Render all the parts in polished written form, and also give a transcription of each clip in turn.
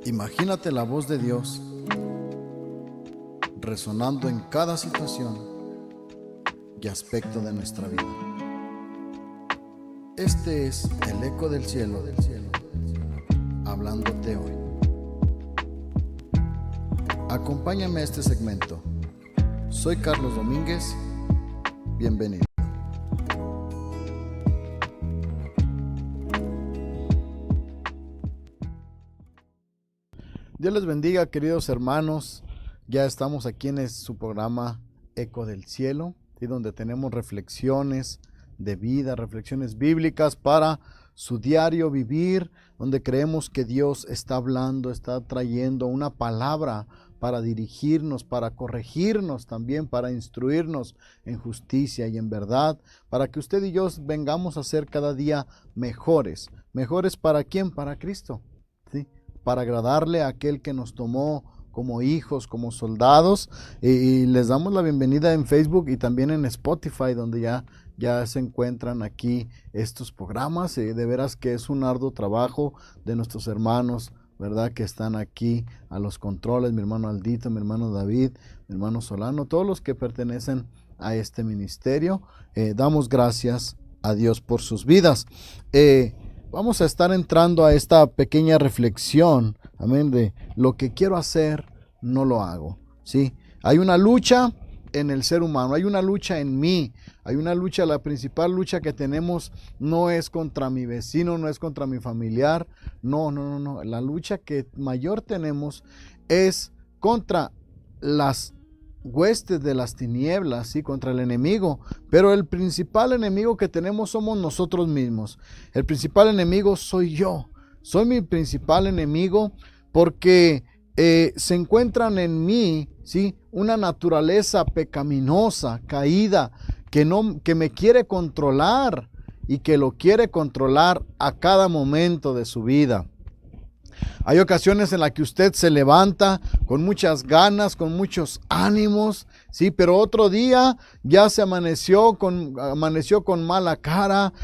Imagínate la voz de Dios resonando en cada situación y aspecto de nuestra vida. Este es el eco del cielo, hablándote hoy. Acompáñame a este segmento. Soy Carlos Domínguez. Bienvenido. Dios les bendiga, queridos hermanos. Ya estamos aquí en su programa Eco del Cielo, y donde tenemos reflexiones de vida, reflexiones bíblicas para su diario vivir, donde creemos que Dios está hablando, está trayendo una palabra para dirigirnos, para corregirnos también, para instruirnos en justicia y en verdad, para que usted y yo vengamos a ser cada día mejores. ¿Mejores para quién? Para Cristo, ¿sí? Para agradarle a aquel que nos tomó como hijos, como soldados, y les damos la bienvenida en Facebook y también en Spotify, donde ya se encuentran aquí estos programas. De veras que es un arduo trabajo de nuestros hermanos, ¿verdad? Que están aquí a los controles, mi hermano Aldito, mi hermano David, mi hermano Solano, todos los que pertenecen a este ministerio. Damos gracias a Dios por sus vidas. Vamos a estar entrando a esta pequeña reflexión, amén, de lo que quiero hacer, no lo hago, ¿sí? Hay una lucha en el ser humano, hay una lucha en mí, hay una lucha, la principal lucha que tenemos no es contra mi vecino, no es contra mi familiar, no, la lucha que mayor tenemos es contra las huestes de las tinieblas, ¿sí? Contra el enemigo, pero el principal enemigo que tenemos somos nosotros mismos. El principal enemigo soy yo, soy mi principal enemigo, porque se encuentran en mí, ¿sí? Una naturaleza pecaminosa, caída, que me quiere controlar y que lo quiere controlar a cada momento de su vida. Hay ocasiones en las que usted se levanta con muchas ganas, con muchos ánimos, sí, pero otro día ya se amaneció con mala cara,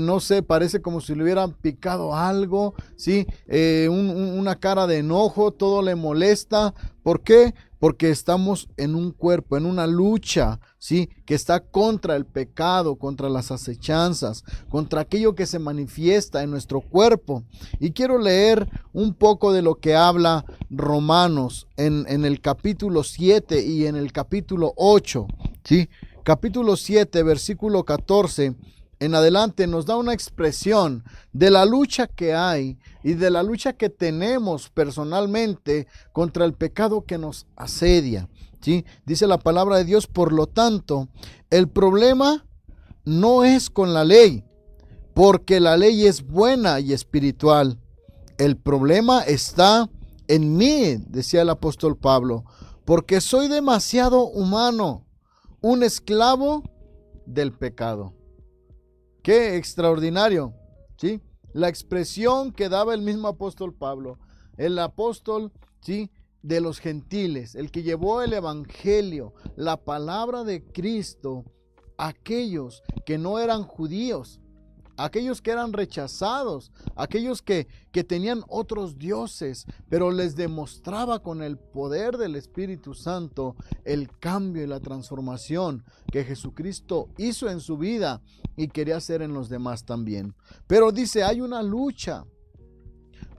no sé, parece como si le hubieran picado algo, sí, una cara de enojo, todo le molesta. ¿Por qué? Porque estamos en un cuerpo, en una lucha, ¿sí? Que está contra el pecado, contra las acechanzas, contra aquello que se manifiesta en nuestro cuerpo. Y quiero leer un poco de lo que habla Romanos en el capítulo 7 y en el capítulo 8, ¿sí? Capítulo 7, versículo 14. En adelante nos da una expresión de la lucha que hay y de la lucha que tenemos personalmente contra el pecado que nos asedia, ¿sí? Dice la palabra de Dios: por lo tanto, el problema no es con la ley, porque la ley es buena y espiritual. El problema está en mí, decía el apóstol Pablo, porque soy demasiado humano, un esclavo del pecado. Qué extraordinario, ¿sí? La expresión que daba el mismo apóstol Pablo, el apóstol, ¿sí?, de los gentiles, el que llevó el evangelio, la palabra de Cristo a aquellos que no eran judíos, aquellos que eran rechazados, aquellos que tenían otros dioses, pero les demostraba con el poder del Espíritu Santo el cambio y la transformación que Jesucristo hizo en su vida y quería hacer en los demás también. Pero dice, hay una lucha,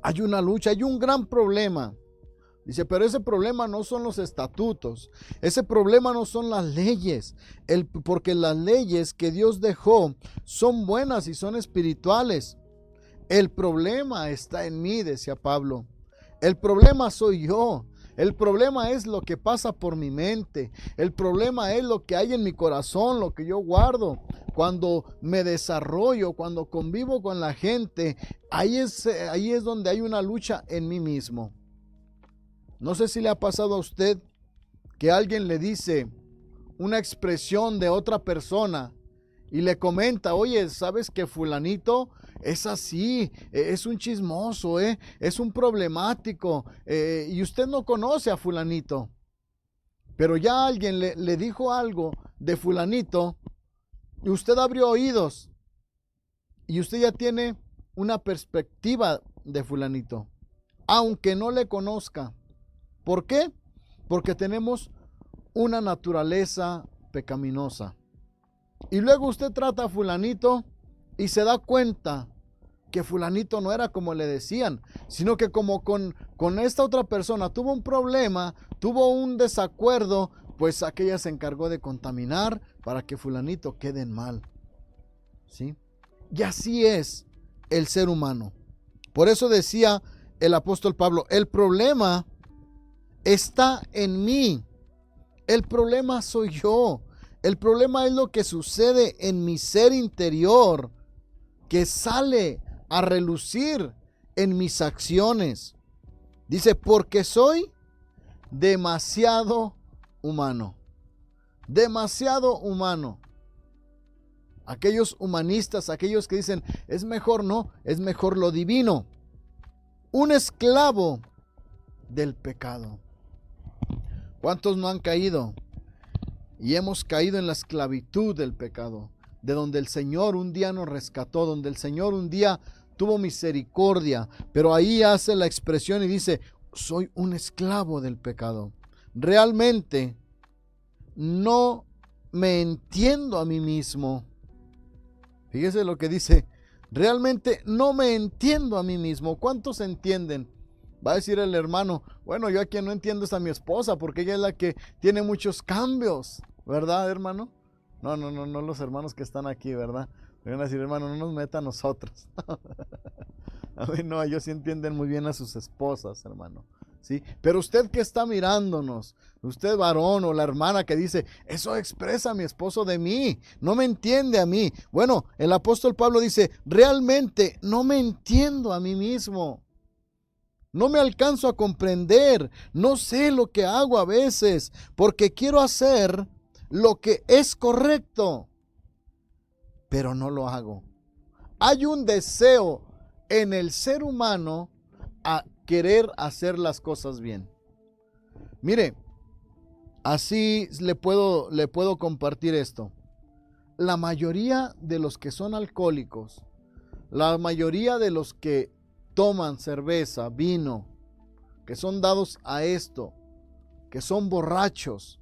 hay un gran problema. Dice, pero ese problema no son los estatutos, ese problema no son las leyes, porque las leyes que Dios dejó son buenas y son espirituales. El problema está en mí, decía Pablo. El problema soy yo. El problema es lo que pasa por mi mente. El problema es lo que hay en mi corazón, lo que yo guardo. Cuando me desarrollo, cuando convivo con la gente, ahí es donde hay una lucha en mí mismo. No sé si le ha pasado a usted que alguien le dice una expresión de otra persona y le comenta, oye, ¿sabes que fulanito es así? Es un chismoso, es un problemático, y usted no conoce a fulanito, pero ya alguien le dijo algo de fulanito y usted abrió oídos y usted ya tiene una perspectiva de fulanito. aunque no le conozca. ¿Por qué? Porque tenemos una naturaleza pecaminosa. Y luego usted trata a fulanito y se da cuenta que fulanito no era como le decían, sino que como con esta otra persona tuvo un problema, tuvo un desacuerdo, pues aquella se encargó de contaminar para que fulanito quede en mal. ¿Sí? Y así es el ser humano. Por eso decía el apóstol Pablo, el problema está en mí. El problema soy yo. El problema es lo que sucede en mi ser interior, que sale a relucir en mis acciones. Dice, porque soy demasiado humano. Demasiado humano. Aquellos humanistas, aquellos que dicen, es mejor no, es mejor lo divino. Un esclavo del pecado. ¿Cuántos no han caído? Y hemos caído en la esclavitud del pecado, de donde el Señor un día nos rescató, donde el Señor un día tuvo misericordia, pero ahí hace la expresión y dice, soy un esclavo del pecado. Realmente no me entiendo a mí mismo. Fíjese lo que dice, realmente no me entiendo a mí mismo. ¿Cuántos entienden? Va a decir el hermano, bueno, yo a quien no entiendo es a mi esposa, porque ella es la que tiene muchos cambios, ¿verdad, hermano? No los hermanos que están aquí, ¿verdad? Me van a decir, hermano, no nos meta a nosotros. A mí no, ellos sí entienden muy bien a sus esposas, hermano. ¿Sí? Pero usted que está mirándonos, usted varón o la hermana que dice, eso expresa a mi esposo de mí, no me entiende a mí. Bueno, el apóstol Pablo dice, realmente no me entiendo a mí mismo. No me alcanzo a comprender, no sé lo que hago a veces, porque quiero hacer lo que es correcto, pero no lo hago. Hay un deseo en el ser humano a querer hacer las cosas bien. Mire, así le puedo compartir esto. La mayoría de los que son alcohólicos, la mayoría de los que toman cerveza, vino, que son dados a esto, que son borrachos,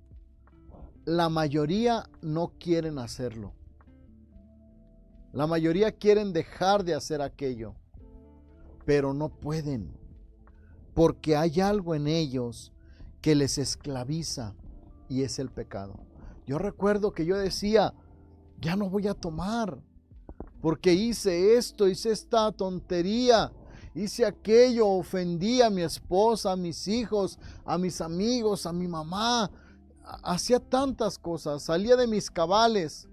la mayoría no quieren hacerlo. La mayoría quieren dejar de hacer aquello, pero no pueden, porque hay algo en ellos que les esclaviza y es el pecado. Yo recuerdo que yo decía, ya no voy a tomar, porque hice esto, hice esta tontería, hice aquello, ofendí a mi esposa, a mis hijos, a mis amigos, a mi mamá, hacía tantas cosas, salía de mis cabales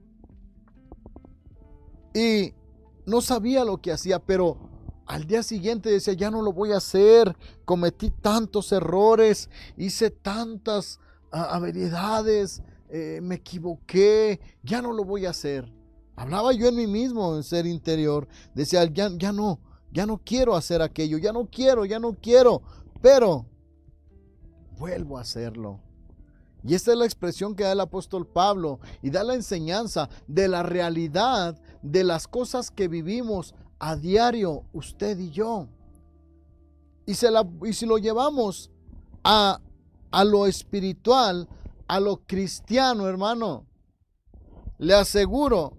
y no sabía lo que hacía, pero al día siguiente decía, ya no lo voy a hacer, cometí tantos errores, hice tantas habilidades, me equivoqué, ya no lo voy a hacer. Hablaba yo en mí mismo, en ser interior, decía, ya no quiero hacer aquello, ya no quiero, pero vuelvo a hacerlo. Y esta es la expresión que da el apóstol Pablo y da la enseñanza de la realidad de las cosas que vivimos a diario, usted y yo. Y si lo llevamos a lo espiritual, a lo cristiano, hermano, le aseguro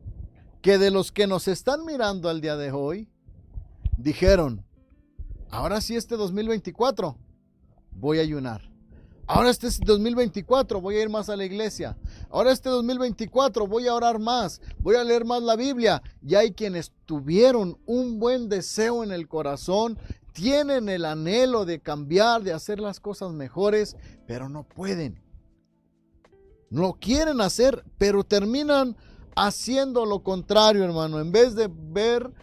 que de los que nos están mirando al día de hoy, dijeron, ahora sí este 2024 voy a ayunar. Ahora este 2024 voy a ir más a la iglesia. Ahora este 2024 voy a orar más, voy a leer más la Biblia. Y hay quienes tuvieron un buen deseo en el corazón, tienen el anhelo de cambiar, de hacer las cosas mejores, pero no pueden. No quieren hacer, pero terminan haciendo lo contrario, hermano. En vez de ver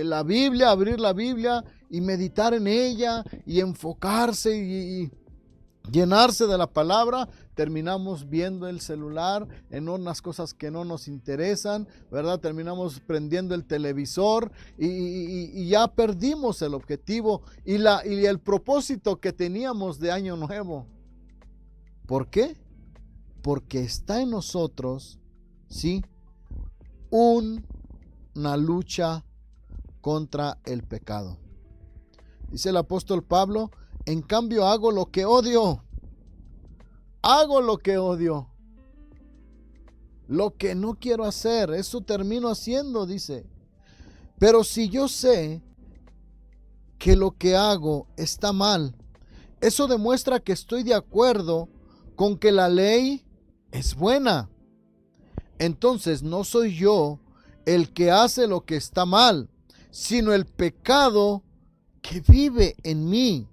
la Biblia, abrir la Biblia y meditar en ella y enfocarse y llenarse de la palabra, terminamos viendo el celular en unas cosas que no nos interesan, ¿verdad? Terminamos prendiendo el televisor y ya perdimos el objetivo y el propósito que teníamos de año nuevo. ¿Por qué? Porque está en nosotros, ¿sí?, una lucha contra el pecado. Dice el apóstol Pablo, en cambio hago lo que odio. Hago lo que odio. Lo que no quiero hacer, eso termino haciendo, dice. Pero si yo sé que lo que hago está mal, eso demuestra que estoy de acuerdo con que la ley es buena. Entonces no soy yo el que hace lo que está mal, sino el pecado que vive en mí.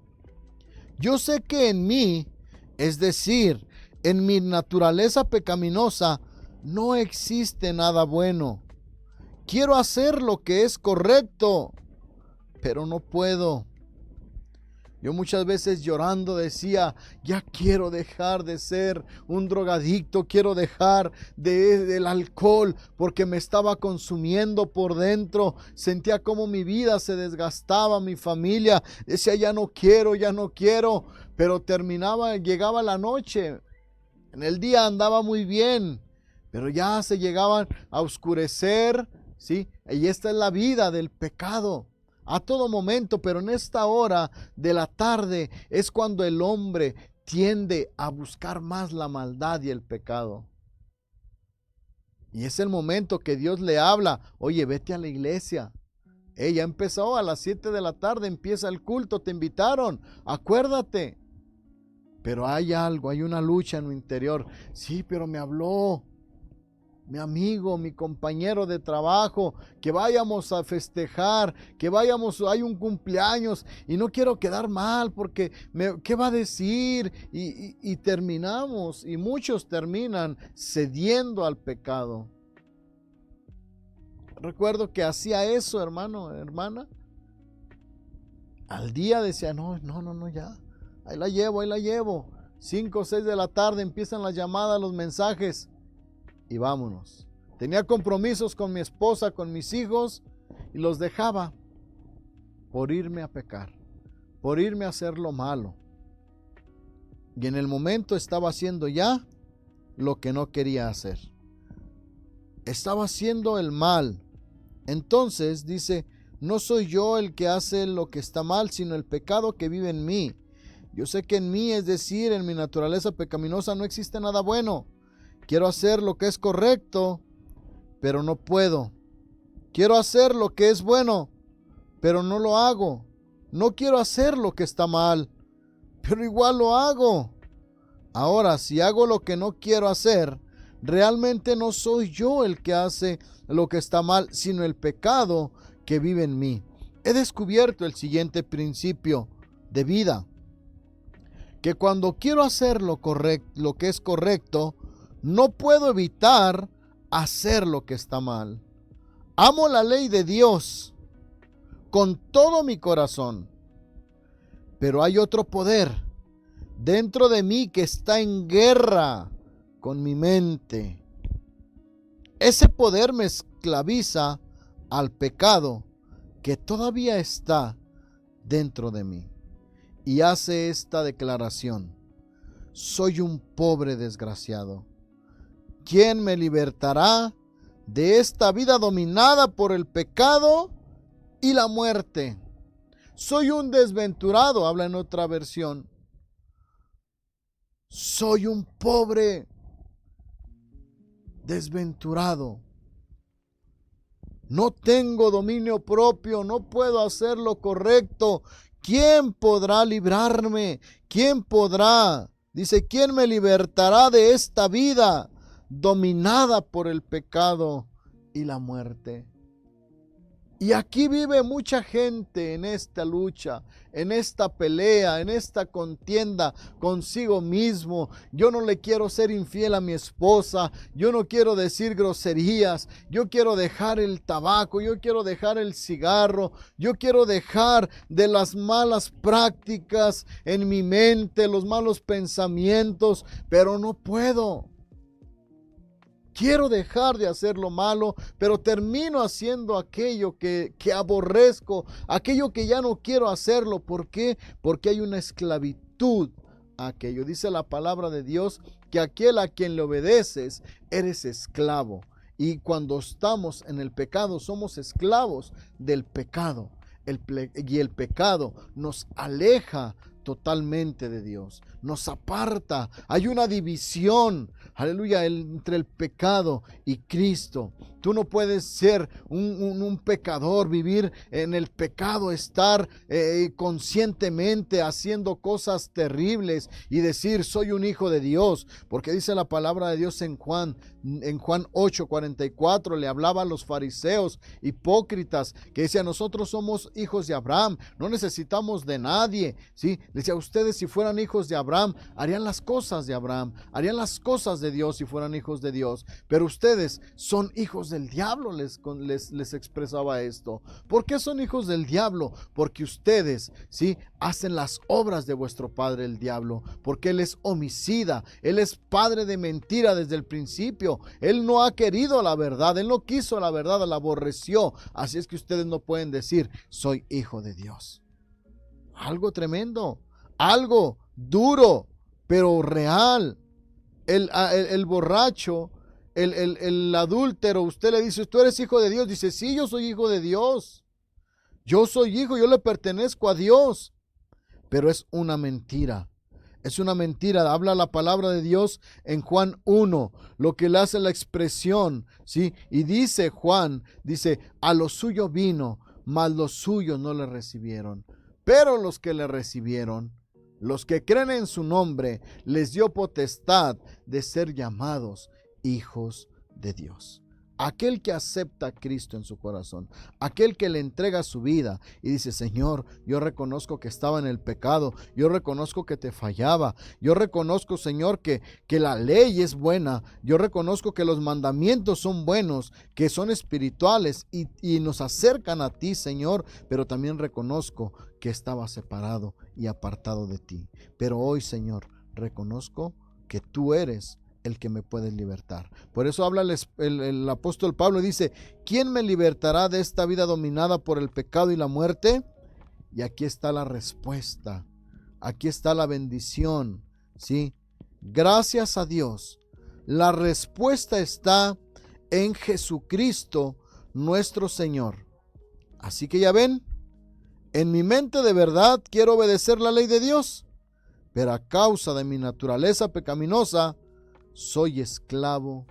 Yo sé que en mí, es decir, en mi naturaleza pecaminosa, no existe nada bueno. Quiero hacer lo que es correcto, pero no puedo. Yo muchas veces llorando decía, ya quiero dejar de ser un drogadicto, quiero dejar del alcohol porque me estaba consumiendo por dentro. Sentía como mi vida se desgastaba, mi familia decía, ya no quiero, pero llegaba la noche. En el día andaba muy bien, pero ya se llegaban a oscurecer, ¿sí? Y esta es la vida del pecado. A todo momento, pero en esta hora de la tarde es cuando el hombre tiende a buscar más la maldad y el pecado. Y es el momento que Dios le habla, oye, vete a la iglesia. Ya empezó a las 7 de la tarde, empieza el culto, te invitaron, acuérdate. Pero hay algo, hay una lucha en mi interior. Sí, pero me habló mi amigo, mi compañero de trabajo, que vayamos a festejar, hay un cumpleaños y no quiero quedar mal porque, ¿qué va a decir? Y terminamos, y muchos terminan cediendo al pecado. Recuerdo que hacía eso, hermano, hermana. Al día decía, no, ya, ahí la llevo. 5 o 6 de la tarde empiezan las llamadas, los mensajes. Y vámonos. Tenía compromisos con mi esposa, con mis hijos, y los dejaba por irme a pecar, por irme a hacer lo malo. Y en el momento estaba haciendo ya lo que no quería hacer. Estaba haciendo el mal. Entonces dice, no soy yo el que hace lo que está mal, sino el pecado que vive en mí. Yo sé que en mí, es decir, en mi naturaleza pecaminosa, no existe nada bueno. Quiero hacer lo que es correcto, pero no puedo. Quiero hacer lo que es bueno, pero no lo hago. No quiero hacer lo que está mal, pero igual lo hago. Ahora, si hago lo que no quiero hacer, realmente no soy yo el que hace lo que está mal, sino el pecado que vive en mí. He descubierto el siguiente principio de vida, que cuando quiero hacer lo que es correcto, no puedo evitar hacer lo que está mal. Amo la ley de Dios con todo mi corazón, pero hay otro poder dentro de mí que está en guerra con mi mente. Ese poder me esclaviza al pecado que todavía está dentro de mí. Y hace esta declaración: soy un pobre desgraciado. ¿Quién me libertará de esta vida dominada por el pecado y la muerte? Soy un desventurado, habla en otra versión. Soy un pobre desventurado. No tengo dominio propio, no puedo hacer lo correcto. ¿Quién podrá librarme? ¿Quién podrá? Dice, ¿quién me libertará de esta vida dominada por el pecado y la muerte? Y aquí vive mucha gente en esta lucha, en esta pelea, en esta contienda consigo mismo. Yo no le quiero ser infiel a mi esposa, yo no quiero decir groserías, yo quiero dejar el tabaco, yo quiero dejar el cigarro, yo quiero dejar de las malas prácticas en mi mente, los malos pensamientos, pero no puedo. Quiero dejar de hacer lo malo, pero termino haciendo aquello que aborrezco, aquello que ya no quiero hacerlo. ¿Por qué? Porque hay una esclavitud a aquello. Dice la palabra de Dios que aquel a quien le obedeces, eres esclavo. Y cuando estamos en el pecado, somos esclavos del pecado. y el pecado nos aleja totalmente de Dios, nos aparta. Hay una división, aleluya, entre el pecado y Cristo. Tú no puedes ser un pecador, vivir en el pecado, estar conscientemente haciendo cosas terribles y decir soy un hijo de Dios, porque dice la palabra de Dios en Juan 8:44, le hablaba a los fariseos hipócritas que decía: nosotros somos hijos de Abraham, no necesitamos de nadie, ¿sí? Le decía: ustedes, si fueran hijos de Abraham, harían las cosas de Abraham, harían las cosas de Dios si fueran hijos de Dios, pero ustedes son hijos del diablo, les expresaba esto. ¿Por qué son hijos del diablo? Porque ustedes, ¿sí?, hacen las obras de vuestro padre el diablo, porque él es homicida, él es padre de mentira desde el principio. Él no ha querido la verdad, él no quiso la verdad, la aborreció. Así es que ustedes no pueden decir soy hijo de Dios. Algo tremendo, algo duro, pero real. El borracho, el adúltero, usted le dice: ¿tú eres hijo de Dios? Dice: sí, yo soy hijo de Dios. Yo soy hijo, yo le pertenezco a Dios. Pero es una mentira. Es una mentira. Habla la palabra de Dios en Juan 1, lo que le hace la expresión, ¿sí? Y dice Juan, dice: a lo suyo vino, mas los suyos no le recibieron. Pero los que le recibieron, los que creen en su nombre, les dio potestad de ser llamados hijos de Dios. Aquel que acepta a Cristo en su corazón, aquel que le entrega su vida y dice: Señor, yo reconozco que estaba en el pecado, yo reconozco que te fallaba, yo reconozco, Señor, que la ley es buena, yo reconozco que los mandamientos son buenos, que son espirituales y nos acercan a ti, Señor, pero también reconozco que estaba separado y apartado de ti. Pero hoy, Señor, reconozco que tú eres el que me puede libertar. Por eso habla el apóstol Pablo y dice: ¿quién me libertará de esta vida dominada por el pecado y la muerte? Y aquí está la respuesta, aquí está la bendición, ¿sí? Gracias a Dios, la respuesta está en Jesucristo nuestro Señor. Así que ya ven, en mi mente de verdad quiero obedecer la ley de Dios, pero a causa de mi naturaleza pecaminosa soy esclavo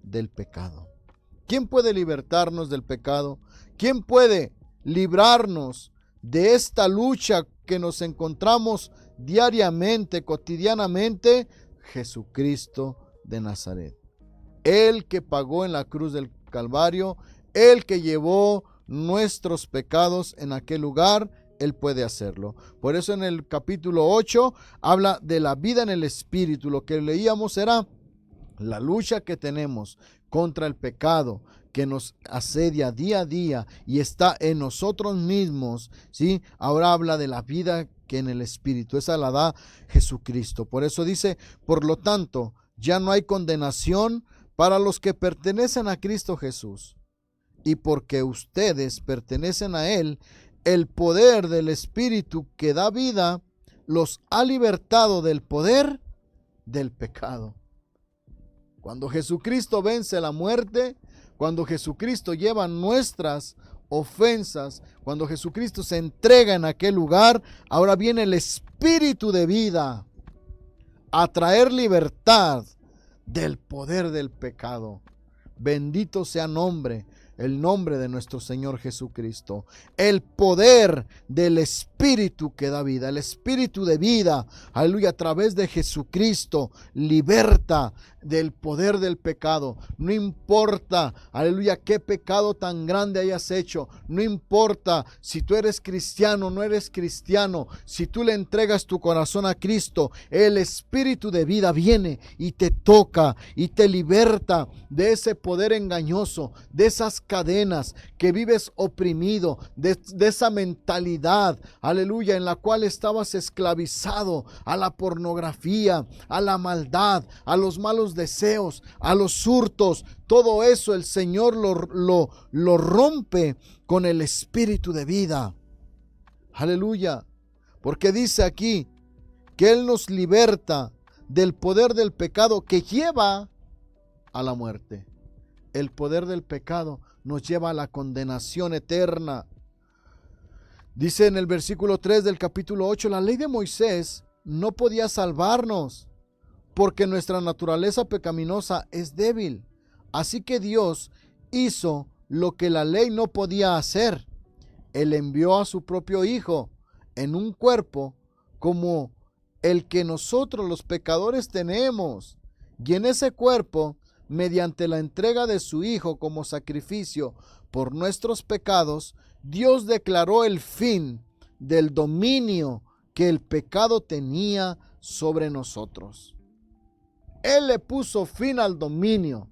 del pecado. ¿Quién puede libertarnos del pecado? ¿Quién puede librarnos de esta lucha que nos encontramos diariamente, cotidianamente? Jesucristo de Nazaret. Él que pagó en la cruz del Calvario, Él que llevó nuestros pecados en aquel lugar, Él puede hacerlo. Por eso en el capítulo 8 habla de la vida en el Espíritu. Lo que leíamos era la lucha que tenemos contra el pecado que nos asedia día a día y está en nosotros mismos, ¿sí? Ahora habla de la vida que en el Espíritu, esa la da Jesucristo. Por eso dice: por lo tanto, ya no hay condenación para los que pertenecen a Cristo Jesús. Y porque ustedes pertenecen a Él, el poder del Espíritu que da vida los ha libertado del poder del pecado. Cuando Jesucristo vence la muerte, cuando Jesucristo lleva nuestras ofensas, cuando Jesucristo se entrega en aquel lugar, ahora viene el Espíritu de vida a traer libertad del poder del pecado. Bendito sea el nombre de nuestro Señor Jesucristo. El poder del Espíritu que da vida, el Espíritu de vida, aleluya, a través de Jesucristo, liberta del poder del pecado. No importa, aleluya, qué pecado tan grande hayas hecho. No importa si tú eres cristiano o no eres cristiano. Si tú le entregas tu corazón a Cristo, el Espíritu de vida viene y te toca y te liberta de ese poder engañoso, de esas cadenas que vives oprimido, de esa mentalidad, aleluya, en la cual estabas esclavizado a la pornografía, a la maldad, a los malos deseos, a los hurtos. Todo eso el Señor lo rompe con el Espíritu de vida. Aleluya. Porque dice aquí que Él nos liberta del poder del pecado que lleva a la muerte. El poder del pecado nos lleva a la condenación eterna. Dice en el versículo 3 del capítulo 8, la ley de Moisés no podía salvarnos porque nuestra naturaleza pecaminosa es débil. Así que Dios hizo lo que la ley no podía hacer. Él envió a su propio Hijo en un cuerpo como el que nosotros los pecadores tenemos. Y en ese cuerpo, mediante la entrega de su Hijo como sacrificio por nuestros pecados, Dios declaró el fin del dominio que el pecado tenía sobre nosotros. Él le puso fin al dominio.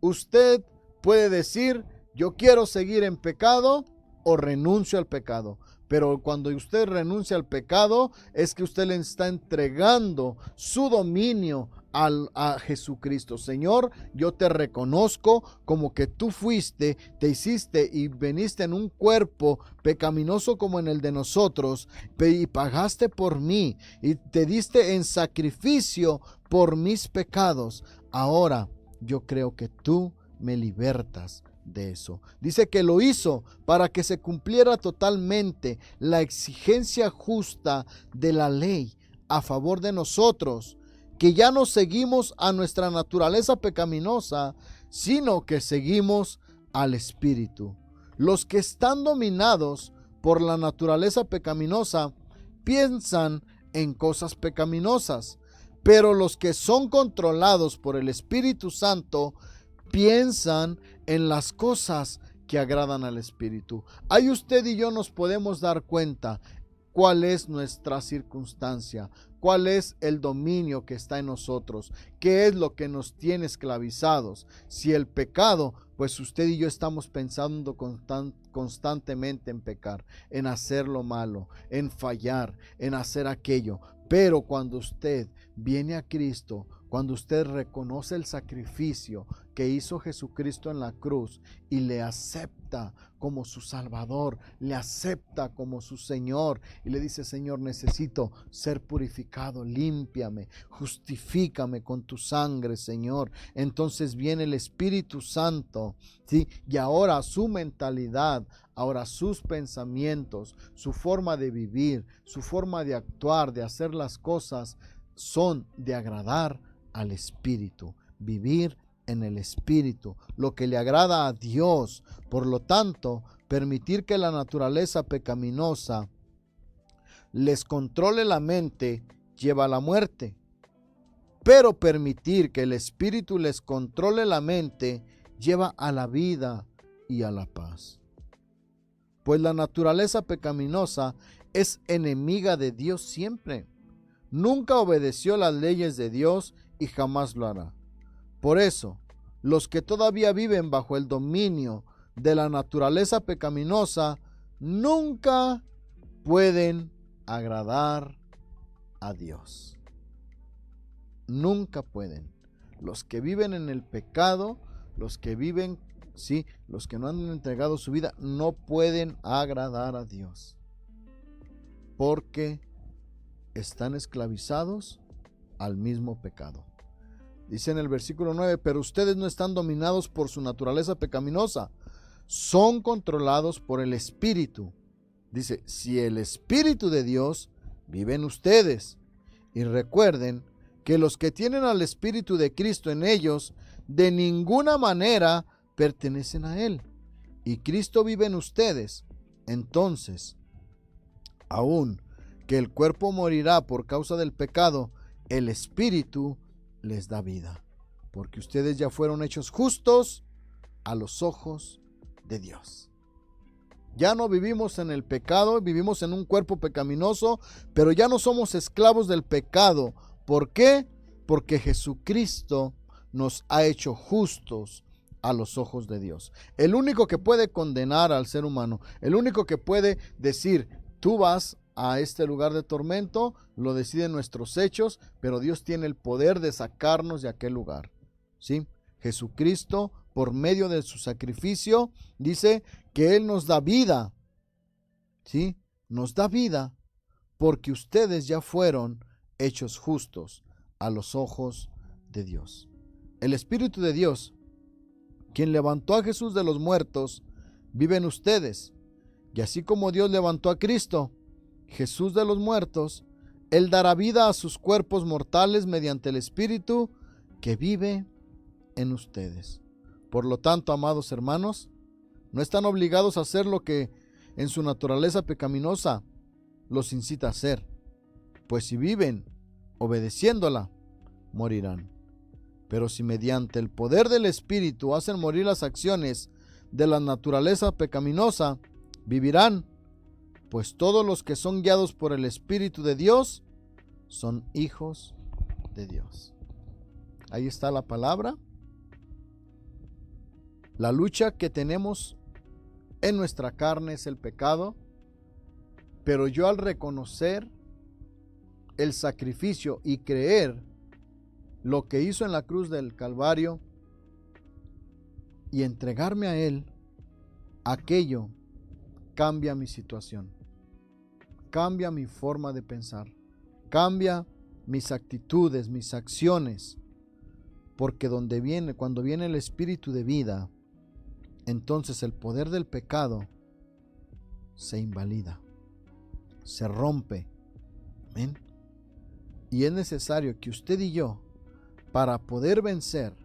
Usted puede decir, yo quiero seguir en pecado o renuncio al pecado. Pero cuando usted renuncia al pecado, es que usted le está entregando su dominio a Jesucristo. Señor, yo te reconozco como que tú fuiste, te hiciste y veniste en un cuerpo pecaminoso como en el de nosotros, y pagaste por mí y te diste en sacrificio por mis pecados. Ahora yo creo que tú me libertas de eso. Dice que lo hizo para que se cumpliera totalmente la exigencia justa de la ley a favor de nosotros, que ya no seguimos a nuestra naturaleza pecaminosa, sino que seguimos al Espíritu. Los que están dominados por la naturaleza pecaminosa piensan en cosas pecaminosas, pero los que son controlados por el Espíritu Santo piensan en las cosas que agradan al Espíritu. Ahí usted y yo nos podemos dar cuenta cuál es nuestra circunstancia, cuál es el dominio que está en nosotros, qué es lo que nos tiene esclavizados. Si el pecado, pues usted y yo estamos pensando constantemente en pecar, en hacer lo malo, en fallar, en hacer aquello. Pero cuando usted viene a Cristo, cuando usted reconoce el sacrificio que hizo Jesucristo en la cruz y le acepta como su Salvador, le acepta como su Señor y le dice, Señor, necesito ser purificado, límpiame, justifícame con tu sangre, Señor. Entonces viene el Espíritu Santo, ¿sí? Y ahora su mentalidad, ahora sus pensamientos, su forma de vivir, su forma de actuar, de hacer las cosas, son de agradar al Espíritu, vivir en el Espíritu, lo que le agrada a Dios. Por lo tanto, permitir que la naturaleza pecaminosa les controle la mente lleva a la muerte, pero permitir que el Espíritu les controle la mente lleva a la vida y a la paz. Pues la naturaleza pecaminosa es enemiga de Dios siempre. Nunca obedeció las leyes de Dios y jamás lo hará. Por eso, los que todavía viven bajo el dominio de la naturaleza pecaminosa nunca pueden agradar a Dios. Nunca pueden. Los que viven en el pecado, los que viven, sí, los que no han entregado su vida, no pueden agradar a Dios, porque están esclavizados al mismo pecado. Dice en el versículo 9, pero ustedes no están dominados por su naturaleza pecaminosa, son controlados por el Espíritu. Dice, si el Espíritu de Dios vive en ustedes. Y recuerden que los que tienen al Espíritu de Cristo en ellos, de ninguna manera pertenecen a Él. Y Cristo vive en ustedes. Entonces, aun que el cuerpo morirá por causa del pecado, el Espíritu les da vida, porque ustedes ya fueron hechos justos a los ojos de Dios. Ya no vivimos en el pecado, vivimos en un cuerpo pecaminoso, pero ya no somos esclavos del pecado. ¿Por qué? Porque Jesucristo nos ha hecho justos a los ojos de Dios. El único que puede condenar al ser humano, el único que puede decir, tú vas a este lugar de tormento, lo deciden nuestros hechos, pero Dios tiene el poder de sacarnos de aquel lugar, ¿sí? Jesucristo, por medio de su sacrificio, dice que Él nos da vida, ¿sí? Nos da vida porque ustedes ya fueron hechos justos a los ojos de Dios. El Espíritu de Dios, quien levantó a Jesús de los muertos, vive en ustedes. Y así como Dios levantó a Cristo, Jesús de los muertos, Él dará vida a sus cuerpos mortales mediante el Espíritu que vive en ustedes. Por lo tanto, amados hermanos, no están obligados a hacer lo que en su naturaleza pecaminosa los incita a hacer, pues si viven obedeciéndola, morirán. Pero si mediante el poder del Espíritu hacen morir las acciones de la naturaleza pecaminosa, vivirán, pues todos los que son guiados por el Espíritu de Dios son hijos de Dios. Ahí está la palabra. La lucha que tenemos en nuestra carne es el pecado, pero yo al reconocer el sacrificio y creer lo que hizo en la cruz del Calvario y entregarme a Él, aquello cambia mi situación, cambia mi forma de pensar, cambia mis actitudes, mis acciones, porque cuando viene el Espíritu de vida, entonces el poder del pecado se invalida, se rompe. Amén. Y es necesario que usted y yo, para poder vencer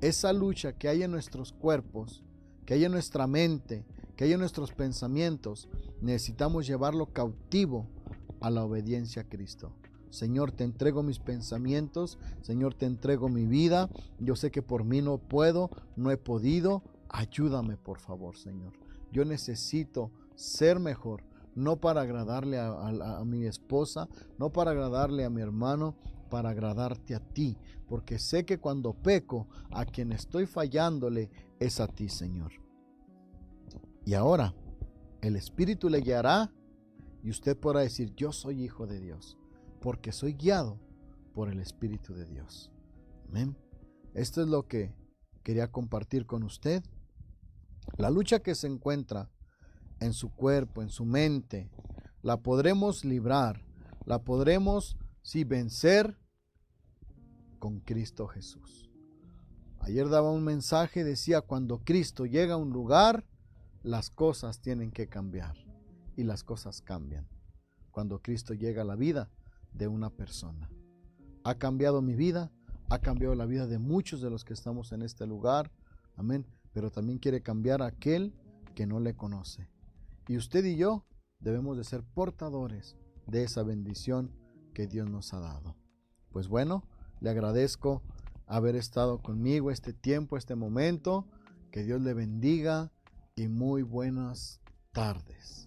esa lucha que hay en nuestros cuerpos, que hay en nuestra mente, que hay en nuestros pensamientos, necesitamos llevarlo cautivo a la obediencia a Cristo. Señor, te entrego mis pensamientos, Señor, te entrego mi vida. Yo sé que por mí no puedo, no he podido. Ayúdame, por favor, Señor. Yo necesito ser mejor, no para agradarle a mi esposa, no para agradarle a mi hermano, para agradarte a ti, porque sé que cuando peco, a quien estoy fallándole es a ti, Señor. Y ahora, el Espíritu le guiará y usted podrá decir, yo soy hijo de Dios, porque soy guiado por el Espíritu de Dios. Amén. Esto es lo que quería compartir con usted. La lucha que se encuentra en su cuerpo, en su mente, la podremos librar, la podremos vencer con Cristo Jesús. Ayer daba un mensaje, decía, cuando Cristo llega a un lugar, las cosas tienen que cambiar. Y las cosas cambian cuando Cristo llega a la vida de una persona. Ha cambiado mi vida, ha cambiado la vida de muchos de los que estamos en este lugar. Amén. Pero también quiere cambiar a aquel que no le conoce. Y usted y yo debemos de ser portadores de esa bendición que Dios nos ha dado. Pues bueno, le agradezco haber estado conmigo este tiempo, este momento. Que Dios le bendiga y muy buenas tardes.